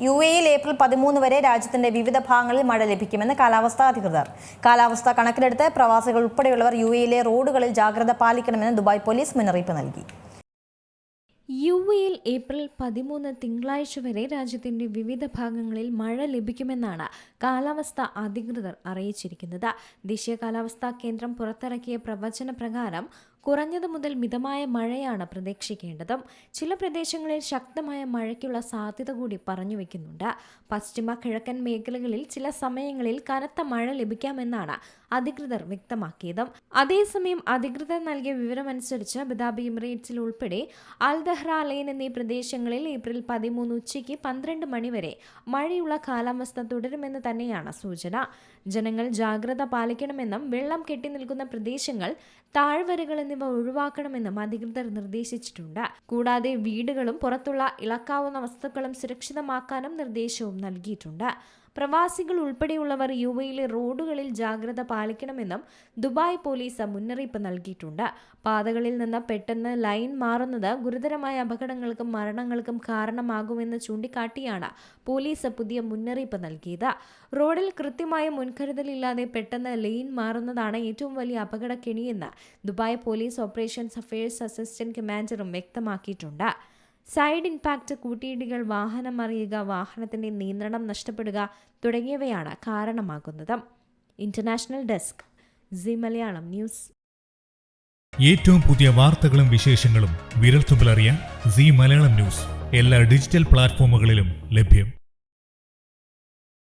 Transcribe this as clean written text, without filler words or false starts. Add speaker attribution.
Speaker 1: UAE-യിൽ April 13 വരെ രാജ്യത്തിന്റെ വിവിധ ഭാഗങ്ങളിൽ മഴ ലഭിക്കുമെന്ന് കാലാവസ്ഥാ അധികൃതർ. കാലാവസ്ഥ കണക്കിലെടുത്ത് പ്രവാസികൾ ഉൾപ്പെടെയുള്ളവർ UAE-യിലെ റോഡുകളിൽ ജാഗ്രത പാലിക്കണമെന്ന് ദുബായ് പോലീസ് മുന്നറിയിപ്പ് നൽകി.
Speaker 2: UAE-യിൽ ഏപ്രിൽ 13 തിങ്കളാഴ്ച വരെ രാജ്യത്തിന്റെ വിവിധ ഭാഗങ്ങളിൽ മഴ ലഭിക്കുമെന്നാണ് കാലാവസ്ഥാ അധികൃതർ അറിയിച്ചിരിക്കുന്നത്. ദേശീയ കാലാവസ്ഥാ കേന്ദ്രം പുറത്തിറക്കിയ പ്രവചന പ്രകാരം കുറഞ്ഞത് മുതൽ മിതമായ മഴയാണ് പ്രതീക്ഷിക്കേണ്ടത്. ചില പ്രദേശങ്ങളിൽ ശക്തമായ മഴയ്ക്കുള്ള സാധ്യത കൂടി പറഞ്ഞുവെക്കുന്നുണ്ട്. പശ്ചിമ കിഴക്കൻ മേഖലകളിൽ ചില സമയങ്ങളിൽ കനത്ത മഴ ലഭിക്കാമെന്നാണ് അധികൃതർ വ്യക്തമാക്കിയത്. അതേസമയം അധികൃതർ നൽകിയ വിവരമനുസരിച്ച് അബുദാബി എമിറേറ്റ്സിൽ ഉൾപ്പെടെ അൽ ദഹ്റ അലൈൻ എന്നീ പ്രദേശങ്ങളിൽ ഏപ്രിൽ 13 ഉച്ചയ്ക്ക് 12 മണിവരെ മഴയുള്ള കാലാവസ്ഥ തുടരുമെന്ന് തന്നെയാണ് സൂചന. ജനങ്ങൾ ജാഗ്രത പാലിക്കണമെന്നും വെള്ളം കെട്ടിനിൽക്കുന്ന പ്രദേശങ്ങൾ, താഴ്വരകൾ എന്നിവ ഒഴിവാക്കണമെന്നും അധികൃതർ നിർദ്ദേശിച്ചിട്ടുണ്ട്. കൂടാതെ വീടുകളും പുറത്തുള്ള ഇളക്കാവുന്ന വസ്തുക്കളും സുരക്ഷിതമാക്കാനും നിർദ്ദേശവും നൽകിയിട്ടുണ്ട്. പ്രവാസികൾ ഉൾപ്പെടെയുള്ളവർ UAE-യിലെ റോഡുകളിൽ ജാഗ്രത പാലിക്കണമെന്നും ദുബായ് പോലീസ് മുന്നറിയിപ്പ് നൽകിയിട്ടുണ്ട്. പാതകളിൽ നിന്ന് പെട്ടെന്ന് ലൈൻ മാറുന്നത് ഗുരുതരമായ അപകടങ്ങൾക്കും മരണങ്ങൾക്കും കാരണമാകുമെന്ന് ചൂണ്ടിക്കാട്ടിയാണ് പോലീസ് പുതിയ മുന്നറിയിപ്പ് നൽകിയത്. റോഡിൽ കൃത്യമായ മുൻകരുതലില്ലാതെ പെട്ടെന്ന് ലൈൻ മാറുന്നതാണ് ഏറ്റവും വലിയ അപകടക്കെണിയെന്ന് Dubai police operations affairs assistant കമാൻഡറും വ്യക്തമാക്കിയിട്ടുണ്ട്. സൈഡ് ഇംപാക്ട്, കൂട്ടിയിടികൾ, വാഹനം മറിയുക, വാഹനത്തിന്റെ നിയന്ത്രണം നഷ്ടപ്പെടുക തുടങ്ങിയവയാണ് കാരണമാകുന്നത്. International desk, Zee Malayalam news.
Speaker 3: ഏറ്റവും പുതിയ വാർത്തകളും വിശേഷങ്ങളും വിരൽത്തുമ്പിലറിയാൻ സീ മലയാളം ന്യൂസ് എല്ലാ ഡിജിറ്റൽ പ്ലാറ്റ്ഫോമുകളിലും ലഭ്യം.